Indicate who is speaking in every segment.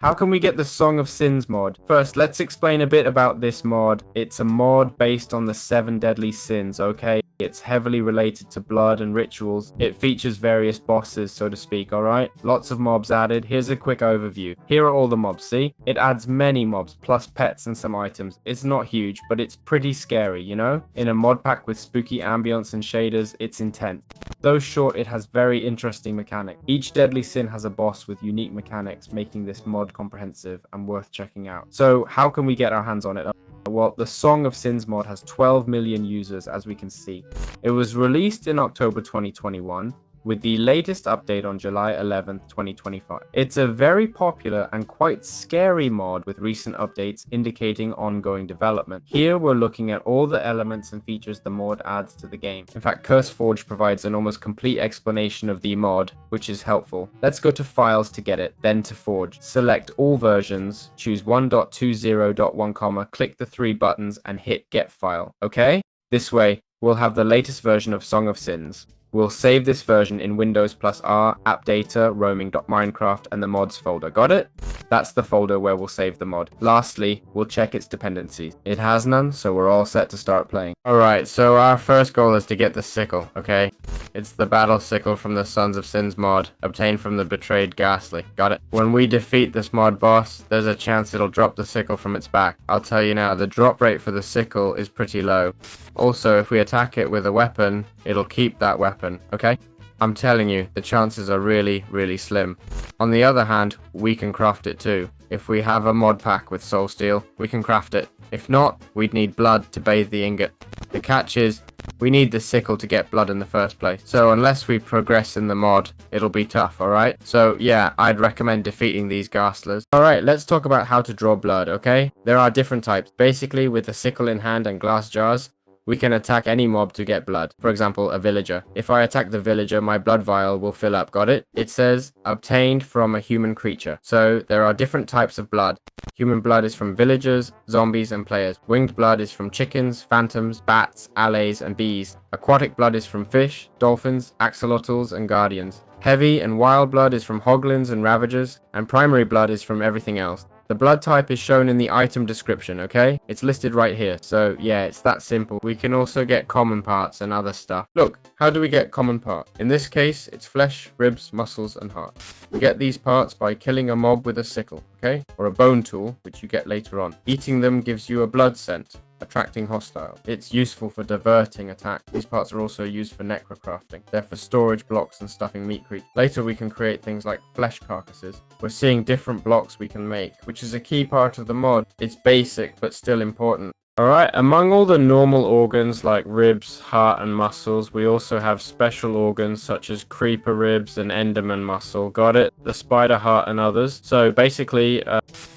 Speaker 1: How can we get the Song of Sins mod? First, let's explain a bit about this mod. It's a mod based on the 7 deadly sins, okay? It's heavily related to blood and rituals. It features various bosses, so to speak, alright? Lots of mobs added. Here's a quick overview. Here are all the mobs, see? It adds many mobs, plus pets and some items. It's not huge, but it's pretty scary, you know? In a mod pack with spooky ambience and shaders, it's intense. Though short, it has very interesting mechanics. Each deadly sin has a boss with unique mechanics, making this mod comprehensive and worth checking out. So how can we get our hands on it? Well, the Song of Sins mod has 12 million users, as we can see. It was released in October 2021, with the latest update on July 11th, 2025. It's a very popular and quite scary mod with recent updates indicating ongoing development. Here we're looking at all the elements and features the mod adds to the game. In fact, CurseForge provides an almost complete explanation of the mod, which is helpful. Let's go to Files to get it, then to Forge. Select all versions, choose 1.20.1, click the 3 buttons and hit Get File, okay? This way, we'll have the latest version of Song of Sins. We'll save this version in Windows plus R, app data, roaming.minecraft, and the mods folder. Got it? That's the folder where we'll save the mod. Lastly, we'll check its dependencies. It has none, so we're all set to start playing. Alright, so our first goal is to get the sickle, okay? It's the battle sickle from the Sons of Sins mod, obtained from the betrayed Ghastly. Got it? When we defeat this mod boss, there's a chance it'll drop the sickle from its back. I'll tell you now, the drop rate for the sickle is pretty low. Also, if we attack it with a weapon, it'll keep that weapon, okay? I'm telling you, the chances are really, really slim. On the other hand, we can craft it too. If we have a mod pack with soul steel, we can craft it. If not, we'd need blood to bathe the ingot. The catch is, we need the sickle to get blood in the first place. So unless we progress in the mod, it'll be tough, alright? So yeah, I'd recommend defeating these ghastlers. Alright, let's talk about how to draw blood, okay? There are different types. Basically, with the sickle in hand and glass jars, we can attack any mob to get blood. For example, a villager. If I attack the villager, my blood vial will fill up. Got it? It says, obtained from a human creature. So, there are different types of blood. Human blood is from villagers, zombies, and players. Winged blood is from chickens, phantoms, bats, allays, and bees. Aquatic blood is from fish, dolphins, axolotls, and guardians. Heavy and wild blood is from hoglins and ravagers. And primary blood is from everything else. The blood type is shown in the item description, okay? It's listed right here, so yeah, it's that simple. We can also get common parts and other stuff. Look, how do we get common parts? In this case, it's flesh, ribs, muscles, and heart. We get these parts by killing a mob with a sickle, okay? Or a bone tool, which you get later on. Eating them gives you a blood scent, attracting hostiles. It's useful for diverting attacks. These parts are also used for necrocrafting. They're for storage blocks and stuffing meat creatures. Later we can create things like flesh carcasses. We're seeing different blocks we can make, which is a key part of the mod. It's basic, but still important. Alright, among all the normal organs like ribs, heart, and muscles, we also have special organs such as creeper ribs and enderman muscle. Got it? The spider heart and others. So basically,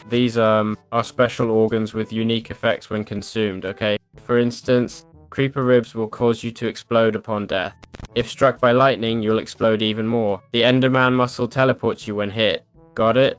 Speaker 1: these are special organs with unique effects when consumed, okay? For instance, creeper ribs will cause you to explode upon death. If struck by lightning, you'll explode even more. The enderman muscle teleports you when hit. Got it?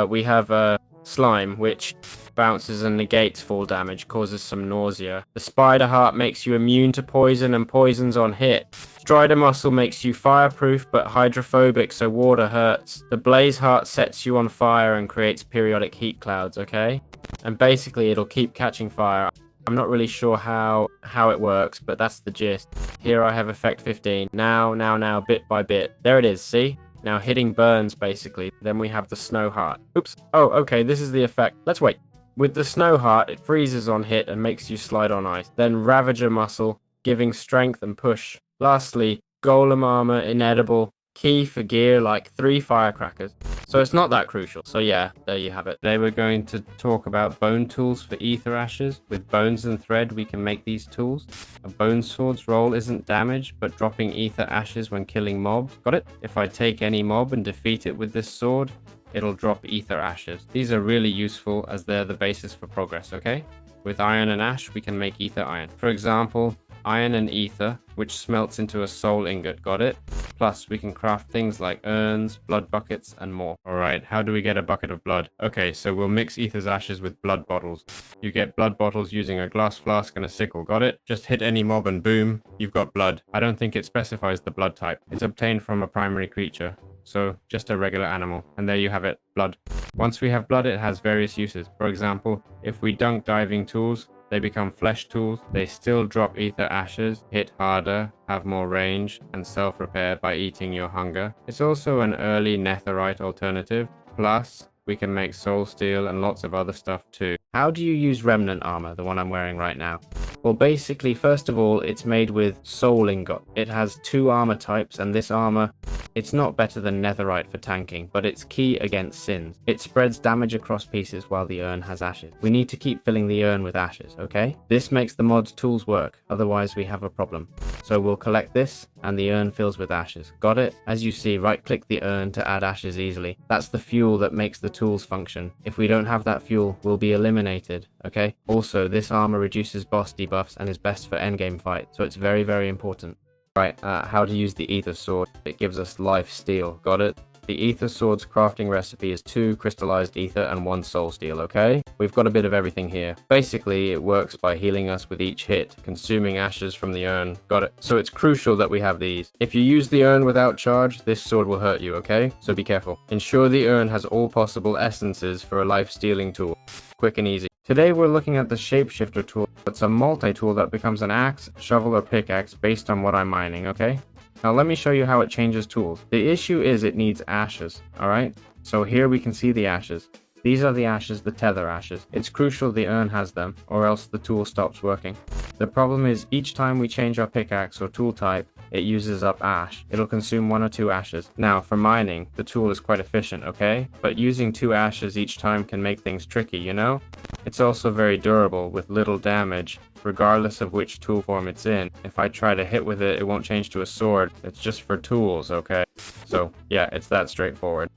Speaker 1: We have slime, which bounces and negates fall damage, causes some nausea. The spider heart makes you immune to poison and poisons on hit. Strider muscle makes you fireproof but hydrophobic, so water hurts. The blaze heart sets you on fire and creates periodic heat clouds, okay? And basically it'll keep catching fire. I'm not really sure how it works, but that's the gist. Here I have effect 15. Now, bit by bit. There it is, see? Now hitting burns, basically. Then we have the snow heart. Oops. Oh, okay, this is the effect. Let's wait. With the snow heart, it freezes on hit and makes you slide on ice. Then Ravager muscle, giving strength and push. Lastly, Golem armor, inedible, key for gear like 3 firecrackers. So it's not that crucial. So yeah, there you have it. Today we're going to talk about bone tools for ether ashes. With bones and thread, we can make these tools. A bone sword's roll isn't damage, but dropping ether ashes when killing mobs. Got it? If I take any mob and defeat it with this sword, it'll drop ether ashes. These are really useful as they're the basis for progress, okay? With iron and ash, we can make ether iron. For example, iron and ether, which smelts into a soul ingot. Got it? Plus, we can craft things like urns, blood buckets, and more. Alright, how do we get a bucket of blood? Okay, so we'll mix ether's ashes with blood bottles. You get blood bottles using a glass flask and a sickle. Got it? Just hit any mob and boom, you've got blood. I don't think it specifies the blood type. It's obtained from a primary creature. so just a regular animal. And there you have it, blood. Once we have blood, it has various uses. For example, if we dunk diving tools, they become flesh tools. They still drop ether ashes, hit harder, have more range, and self-repair by eating your hunger. It's also an early netherite alternative. Plus, we can make soul steel and lots of other stuff too. How do you use remnant armor, the one I'm wearing right now? Well, basically, first of all, it's made with soul ingot. It has 2 armor types, and this armor, it's not better than netherite for tanking, but it's key against sins. It spreads damage across pieces while the urn has ashes. We need to keep filling the urn with ashes, okay? This makes the mod's tools work, otherwise we have a problem. So we'll collect this, and the urn fills with ashes. Got it? As you see, right-click the urn to add ashes easily. That's the fuel that makes the tools function. If we don't have that fuel, we'll be eliminated, okay? Also, this armor reduces boss debuffs and is best for endgame fight, so it's very, very important. Right, how to use the ether sword. It gives us life steal. Got it? The ether sword's crafting recipe is 2 crystallized ether and 1 soul steel, okay? We've got a bit of everything here. Basically, it works by healing us with each hit, consuming ashes from the urn. Got it? So it's crucial that we have these. If you use the urn without charge, this sword will hurt you, okay? So be careful. Ensure the urn has all possible essences for a life-stealing tool. Quick and easy. Today we're looking at the shapeshifter tool. It's a multi-tool that becomes an axe, shovel, or pickaxe based on what I'm mining, okay? Now let me show you how it changes tools. The issue is it needs ashes, alright? So here we can see the ashes. These are the ashes, the tether ashes. It's crucial the urn has them, or else the tool stops working. The problem is each time we change our pickaxe or tool type, it uses up ash. It'll consume 1 or 2 ashes. Now, for mining, the tool is quite efficient, okay? But using 2 ashes each time can make things tricky, you know? It's also very durable, with little damage, regardless of which tool form it's in. If I try to hit with it, it won't change to a sword. It's just for tools, okay? So, yeah, it's that straightforward.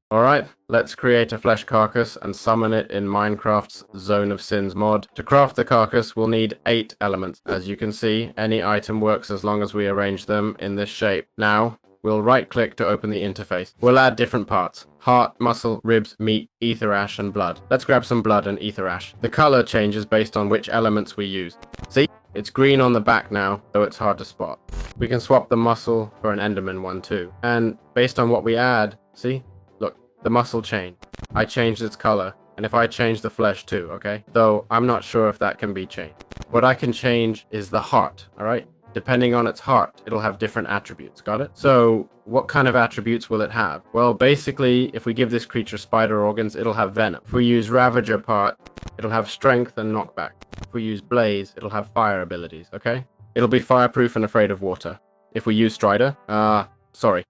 Speaker 1: Alright, let's create a flesh carcass and summon it in Minecraft's Zone of Sins mod. To craft the carcass, we'll need 8 elements. As you can see, any item works as long as we arrange them in this shape. Now, we'll right-click to open the interface. We'll add different parts. Heart, muscle, ribs, meat, ether ash, and blood. Let's grab some blood and ether ash. The color changes based on which elements we use. See? It's green on the back now, though it's hard to spot. We can swap the muscle for an enderman one too. And based on what we add, see? The muscle changed. I changed its color, and if I change the flesh too, okay? Though I'm not sure if that can be changed. What I can change is the heart, alright? Depending on its heart, it'll have different attributes, got it? So, what kind of attributes will it have? Well, basically, if we give this creature spider organs, it'll have venom. If we use Ravager part, it'll have strength and knockback. If we use Blaze, it'll have fire abilities, okay? It'll be fireproof and afraid of water. If we use Strider,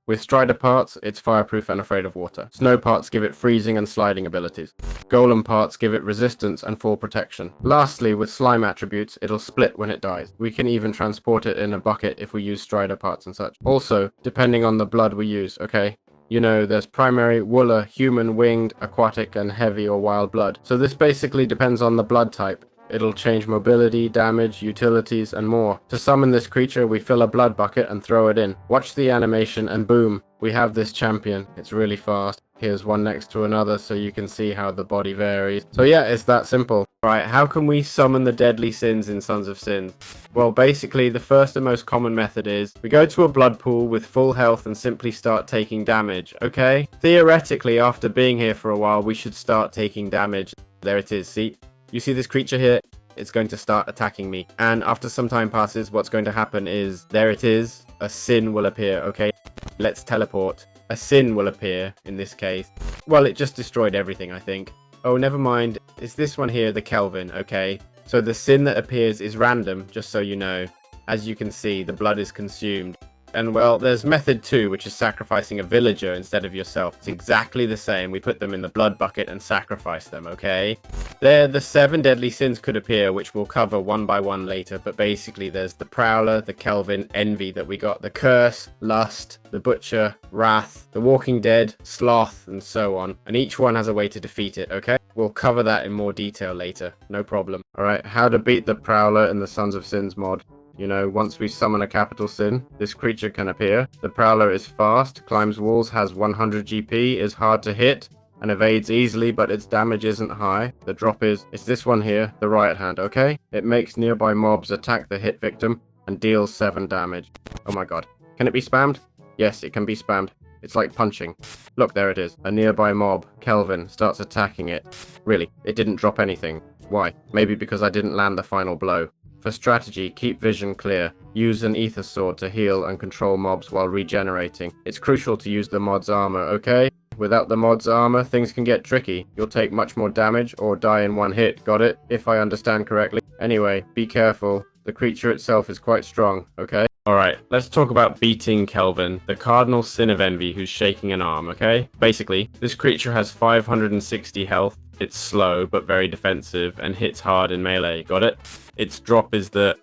Speaker 1: with Strider parts, it's fireproof and afraid of water. Snow parts give it freezing and sliding abilities. Golem parts give it resistance and fall protection. Lastly, with slime attributes, it'll split when it dies. We can even transport it in a bucket if we use Strider parts and such. Also, depending on the blood we use, okay? You know, there's primary, wooler, human, winged, aquatic, and heavy or wild blood. So this basically depends on the blood type. It'll change mobility, damage, utilities, and more. To summon this creature, we fill a blood bucket and throw it in. Watch the animation and boom, we have this champion. It's really fast. Here's one next to another so you can see how the body varies. So yeah, it's that simple. Right, how can we summon the deadly sins in Sons of Sin? Well, basically, the first and most common method is we go to a blood pool with full health and simply start taking damage, okay? Theoretically, after being here for a while, we should start taking damage. There it is, see? You see this creature here? It's going to start attacking me. And after some time passes, what's going to happen is, there it is, a sin will appear, okay? Let's teleport. A sin will appear, in this case. Well, it just destroyed everything, I think. Oh, never mind. It's this one here, the Kelvin, okay? So the sin that appears is random, just so you know. As you can see, the blood is consumed. And well, there's method 2, which is sacrificing a villager instead of yourself. It's exactly the same. We put them in the blood bucket and sacrifice them, okay? There, the 7 deadly sins could appear, which we'll cover one by one later, but basically there's the prowler, the kelvin, envy that we got, the curse, lust, the butcher, wrath, the walking dead, sloth, and so on. And each one has a way to defeat it, okay? We'll cover that in more detail later, no problem. Alright, how to beat the prowler in the Sons of Sins mod. You know, once we summon a capital sin, this creature can appear. The prowler is fast, climbs walls, has 100 GP, is hard to hit, and evades easily, but its damage isn't high. The drop is, it's this one here, the riot hand, okay? It makes nearby mobs attack the hit victim, and deals 7 damage. Oh my god. Can it be spammed? Yes, it can be spammed. It's like punching. Look, there it is. A nearby mob, Kelvin, starts attacking it. Really, it didn't drop anything. Why? Maybe because I didn't land the final blow. For strategy, keep vision clear. Use an ether sword to heal and control mobs while regenerating. It's crucial to use the mod's armor, okay? Without the mod's armor, things can get tricky. You'll take much more damage or die in one hit, got it? If I understand correctly. Anyway, be careful. The creature itself is quite strong, okay? Alright, let's talk about beating Kelvin, the cardinal sin of envy who's shaking an arm, okay? Basically, this creature has 560 health. It's slow, but very defensive, and hits hard in melee, got it? Its drop is the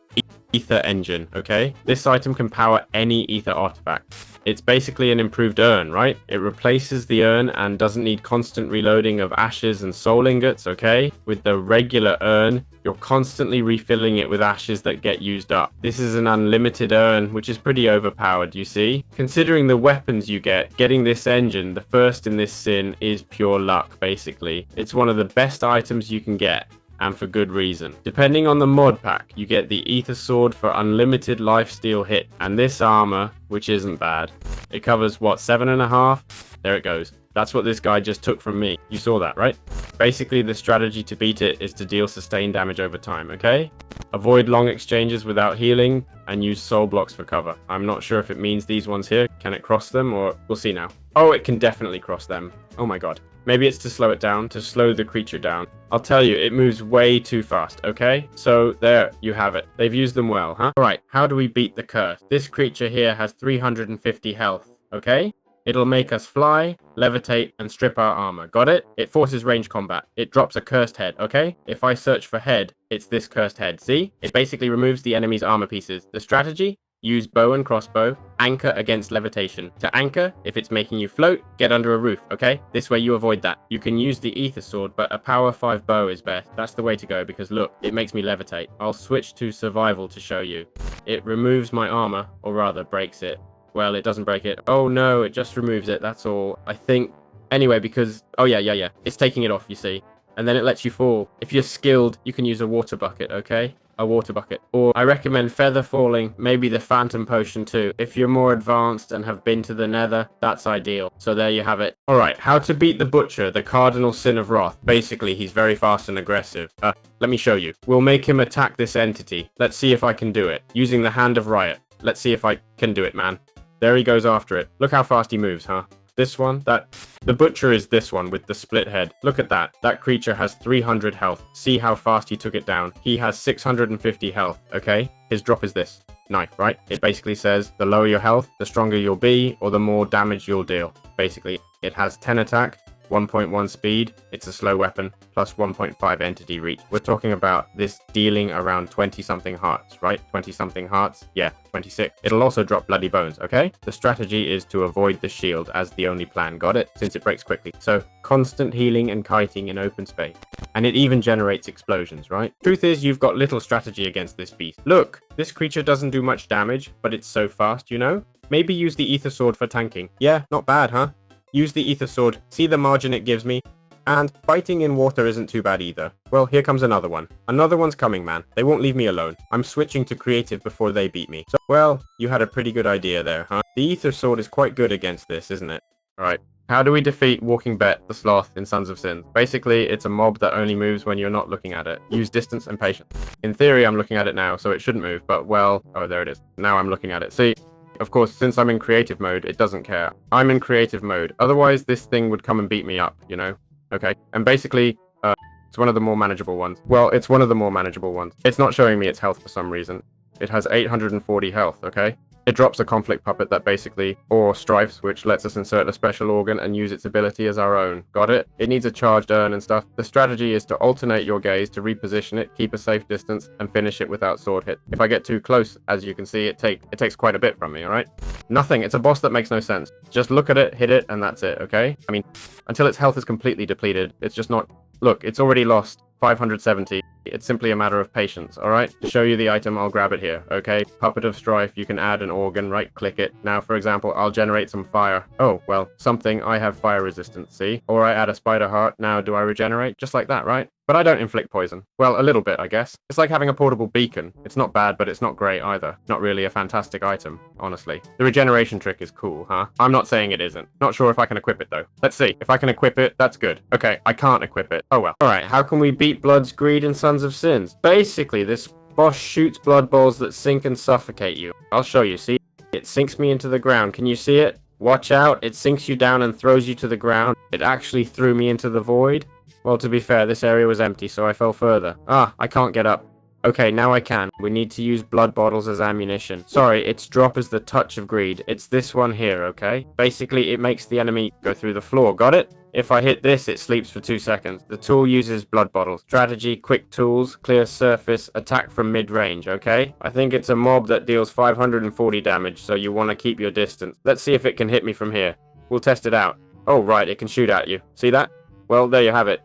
Speaker 1: ether engine, okay? This item can power any ether artifact. It's basically an improved urn, right? It replaces the urn and doesn't need constant reloading of ashes and soul ingots, okay? With the regular urn, you're constantly refilling it with ashes that get used up. This is an unlimited urn, which is pretty overpowered, you see? Considering the weapons you get, getting this engine, the first in this sin, is pure luck, basically. It's one of the best items you can get, and for good reason. Depending on the mod pack, you get the ether sword for unlimited lifesteal hit, and this armor, which isn't bad. It covers, what, 7.5? There it goes. That's what this guy just took from me. You saw that, right? Basically, the strategy to beat it is to deal sustained damage over time, okay? Avoid long exchanges without healing, and use soul blocks for cover. I'm not sure if it means these ones here. Can it cross them, or we'll see now. Oh, it can definitely cross them. Oh my god. Maybe it's to slow it down, to slow the creature down. I'll tell you, it moves way too fast, okay? So there you have it. They've used them well, huh? Alright, how do we beat the curse? This creature here has 350 health, okay? It'll make us fly, levitate, and strip our armor. Got it? It forces range combat. It drops a cursed head, okay? If I search for head, it's this cursed head. See? It basically removes the enemy's armor pieces. The strategy? Use bow and crossbow. Anchor against levitation. To anchor, if it's making you float, get under a roof, okay? This way you avoid that. You can use the ether sword, but a power 5 bow is best. That's the way to go because look, it makes me levitate. I'll switch to survival to show you. It removes my armor, or rather breaks it. Well, it doesn't break it. Oh no, it just removes it, that's all. I think... Anyway, because... Oh yeah. It's taking it off, you see. And then it lets you fall. If you're skilled, you can use a water bucket, okay? A water bucket. Or I recommend feather falling, maybe the phantom potion too. If you're more advanced and have been to the nether, that's ideal. So there you have it. Alright, how to beat the butcher, the cardinal sin of wrath. Basically, he's very fast and aggressive. Let me show you. We'll make him attack this entity. Let's see if I can do it. Using the hand of riot. Let's see if I can do it, man. There he goes after it. Look how fast he moves, huh? This one, that... The butcher is this one with the split head. Look at that. That creature has 300 health. See how fast he took it down. He has 650 health, okay? His drop is this. Knife, right? It basically says the lower your health, the stronger you'll be, or the more damage you'll deal. Basically, it has 10 attack, 1.1 speed, it's a slow weapon, plus 1.5 entity reach. We're talking about this dealing around 20-something hearts, right? 20-something hearts? Yeah, 26. It'll also drop bloody bones, okay? The strategy is to avoid the shield as the only plan, got it? Since it breaks quickly. So, constant healing and kiting in open space. And it even generates explosions, right? Truth is, you've got little strategy against this beast. Look, this creature doesn't do much damage, but it's so fast, you know? Maybe use the ether sword for tanking. Yeah, not bad, huh? Use the ether sword, see the margin it gives me, and fighting in water isn't too bad either. Well, here comes another one. Another one's coming, man. They won't leave me alone. I'm switching to creative before they beat me. So, well, you had a pretty good idea there, huh? The ether sword is quite good against this, isn't it? Alright. How do we defeat Walking Bet, the sloth, in Sons of Sin? Basically, it's a mob that only moves when you're not looking at it. Use distance and patience. In theory, I'm looking at it now, so it shouldn't move, but well... Oh, there it is. Now I'm looking at it. See? Of course, since I'm in creative mode, it doesn't care. I'm in creative mode. Otherwise, this thing would come and beat me up, you know? Okay. And basically, it's one of the more manageable ones. Well, it's one of the more manageable ones. It's not showing me its health for some reason. It has 840 health, okay? It drops a conflict puppet that basically, or strifes, which lets us insert a special organ and use its ability as our own. Got it? It needs a charged urn and stuff. The strategy is to alternate your gaze to reposition it, keep a safe distance, and finish it without sword hit. If I get too close, as you can see, it takes quite a bit from me, alright? Nothing. It's a boss that makes no sense. Just look at it, hit it, and that's it, okay? I mean, until its health is completely depleted, it's just not... Look, it's already lost 570. It's simply a matter of patience, alright? To show you the item, I'll grab it here, okay? Puppet of Strife, you can add an organ, right-click it. Now, for example, I'll generate some fire. Oh, well, something, I have fire resistance, see? Or I add a spider heart, now do I regenerate? Just like that, right? But I don't inflict poison. Well, a little bit, I guess. It's like having a portable beacon. It's not bad, but it's not great either. Not really a fantastic item, honestly. The regeneration trick is cool, huh? I'm not saying it isn't. Not sure if I can equip it, though. Let's see. If I can equip it, that's good. Okay, I can't equip it. Oh well. Alright, how can we beat Blood's Greed and Sons of Sins? Basically, this boss shoots blood balls that sink and suffocate you. I'll show you, see? It sinks me into the ground. Can you see it? Watch out, it sinks you down and throws you to the ground. It actually threw me into the void. Well, to be fair, this area was empty, so I fell further. Ah, I can't get up. Okay, now I can. We need to use blood bottles as ammunition. Sorry, its drop is the touch of greed. It's this one here, okay? Basically, it makes the enemy go through the floor. Got it? If I hit this, it sleeps for 2 seconds. The tool uses blood bottles. Strategy, quick tools, clear surface, attack from mid-range, okay? I think it's a mob that deals 540 damage, so you want to keep your distance. Let's see if it can hit me from here. We'll test it out. Oh, right, it can shoot at you. See that? Well, there you have it.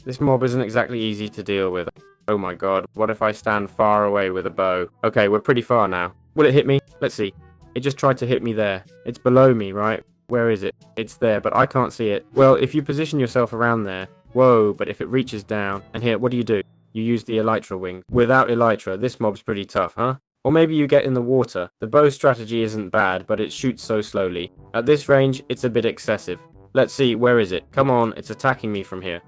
Speaker 1: This mob isn't exactly easy to deal with. Oh my god, what if I stand far away with a bow? Okay, we're pretty far now. Will it hit me? Let's see. It just tried to hit me there. It's below me, right? Where is it? It's there, but I can't see it. Well, if you position yourself around there... Whoa, but if it reaches down... And here, what do? You use the elytra wing. Without elytra, this mob's pretty tough, huh? Or maybe you get in the water. The bow strategy isn't bad, but it shoots so slowly. At this range, it's a bit excessive. Let's see, where is it? Come on, it's attacking me from here.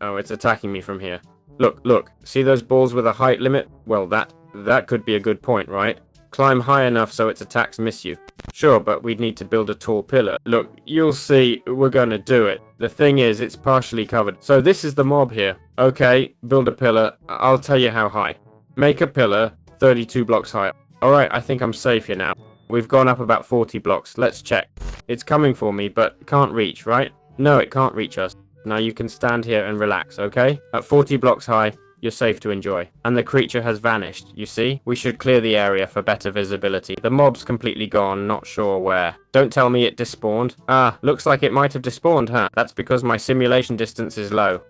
Speaker 1: Oh, it's attacking me from here. Look. See those balls with a height limit? Well, that could be a good point, right? Climb high enough so its attacks miss you. Sure, but we'd need to build a tall pillar. Look, you'll see, we're gonna do it. The thing is, it's partially covered. So this is the mob here. Okay, build a pillar. I'll tell you how high. Make a pillar, 32 blocks high. Alright, I think I'm safe here now. We've gone up about 40 blocks. Let's check. It's coming for me, but can't reach, right? No, it can't reach us. Now you can stand here and relax, okay? At 40 blocks high, you're safe to enjoy. And the creature has vanished, you see? We should clear the area for better visibility. The mob's completely gone, not sure where. Don't tell me it despawned. Ah, looks like it might have despawned, huh? That's because my simulation distance is low.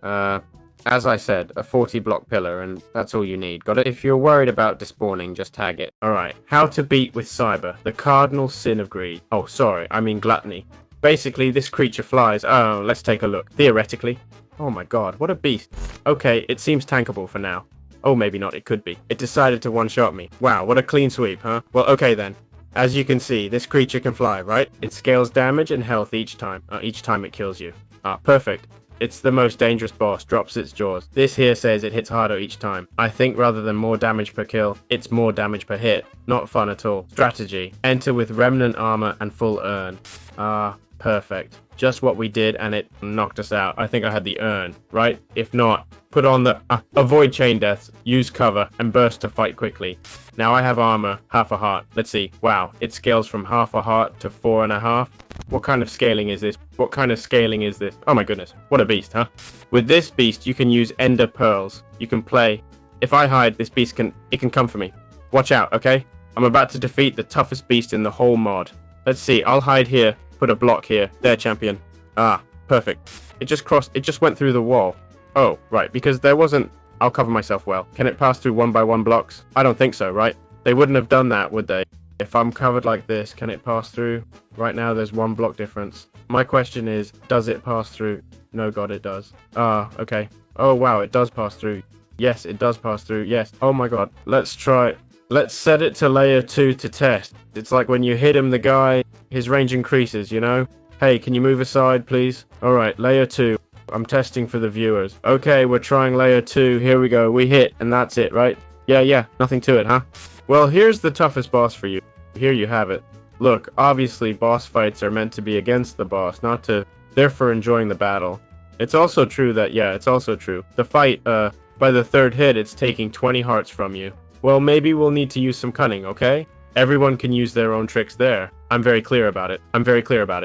Speaker 1: As I said, a 40 block pillar, and that's all you need. Got it? If you're worried about despawning, just tag it. Alright, how to beat with cyber. The cardinal sin of greed. Oh, sorry, I mean gluttony. Basically, this creature flies. Oh, let's take a look. Theoretically. Oh my god, what a beast. Okay, it seems tankable for now. Oh, maybe not, it could be. It decided to one-shot me. Wow, what a clean sweep, huh? Well, okay then. As you can see, this creature can fly, right? It scales damage and health each time it kills you. Ah, perfect. It's the most dangerous boss, drops its jaws. This here says it hits harder each time. I think rather than more damage per kill, it's more damage per hit. Not fun at all. Strategy. Enter with remnant armor and full urn. Ah, perfect. Just what we did and it knocked us out. I think I had the urn, right? If not, put on the avoid chain deaths, use cover, and burst to fight quickly. Now I have armor, half a heart. Let's see. Wow, it scales from half a heart to 4.5. What kind of scaling is this? What kind of scaling is this? Oh my goodness, what a beast, huh? With this beast, you can use ender pearls. You can play. If I hide, this beast can come for me. Watch out, okay? I'm about to defeat the toughest beast in the whole mod. Let's see, I'll hide here. Put a block here. There, champion. Ah, perfect. It just went through the wall. Oh, right, because there wasn't... I'll cover myself well. Can it pass through 1x1 blocks? I don't think so, right? They wouldn't have done that, would they? If I'm covered like this, can it pass through? Right now, there's 1 block difference. My question is, does it pass through? No, God, it does. Ah, okay. Oh, wow, it does pass through. Yes, it does pass through. Yes. Oh, my God. Let's try... Let's set it to layer 2 to test. It's like when you hit him, the guy, his range increases, you know? Hey, can you move aside, please? Alright, layer 2. I'm testing for the viewers. Okay, we're trying layer 2. Here we go. We hit, and that's it, right? Yeah. Nothing to it, huh? Well, here's the toughest boss for you. Here you have it. Look, obviously boss fights are meant to be against the boss, not to... They're for enjoying the battle. It's also true that, it's also true. The fight, by the 3rd hit, it's taking 20 hearts from you. Well, maybe we'll need to use some cunning, okay? Everyone can use their own tricks there. I'm very clear about it,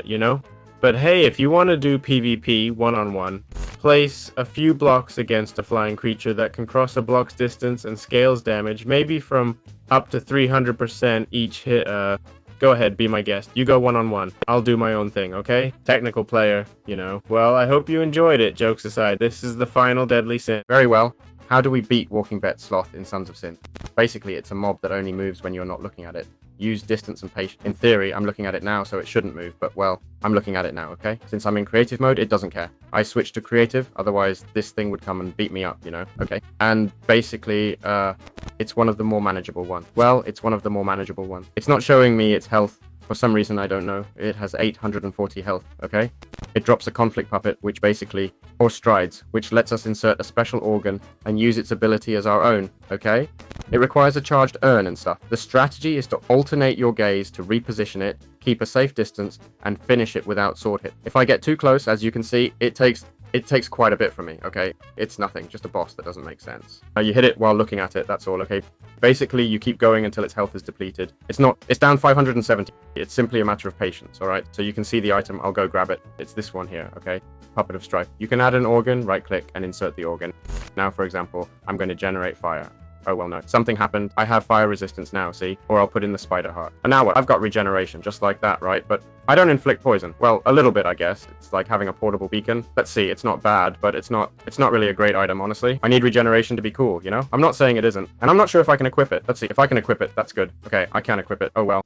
Speaker 1: you know? But hey, if you want to do PvP one-on-one, place a few blocks against a flying creature that can cross a block's distance and scales damage, maybe from up to 300% each hit. Go ahead, be my guest. You go one-on-one. I'll do my own thing, okay? Technical player, you know. Well, I hope you enjoyed it, jokes aside. This is the final deadly sin. Very well. How do we beat Walking Vet Sloth in Sons of Sin? Basically, it's a mob that only moves when you're not looking at it. Use distance and patience. In theory, I'm looking at it now, so it shouldn't move, but well, I'm looking at it now, okay? Since I'm in creative mode, it doesn't care. I switched to creative, otherwise this thing would come and beat me up, you know? Okay. And basically, it's one of the more manageable ones. Well, it's one of the more manageable ones. It's not showing me its health. For some reason, I don't know. It has 840 health, okay? It drops a conflict puppet, which basically, or strides, which lets us insert a special organ and use its ability as our own, okay? It requires a charged urn and stuff. The strategy is to alternate your gaze to reposition it, keep a safe distance, and finish it without sword hit. If I get too close, as you can see, it takes quite a bit from me, okay? It's nothing, just a boss that doesn't make sense. You hit it while looking at it, that's all, okay? Basically, you keep going until its health is depleted. It's down 570. It's simply a matter of patience, alright? So you can see the item, I'll go grab it. It's this one here, okay? Puppet of Strife. You can add an organ, right-click, and insert the organ. Now, for example, I'm going to generate fire. Oh, well, no. Something happened. I have fire resistance now, see? Or I'll put in the spider heart. And now what? I've got regeneration, just like that, right? But I don't inflict poison. Well, a little bit, I guess. It's like having a portable beacon. Let's see, it's not bad, but it's not really a great item, honestly. I need regeneration to be cool, you know? I'm not saying it isn't. And I'm not sure if I can equip it. Let's see, if I can equip it, that's good. Okay, I can equip it. Oh, well.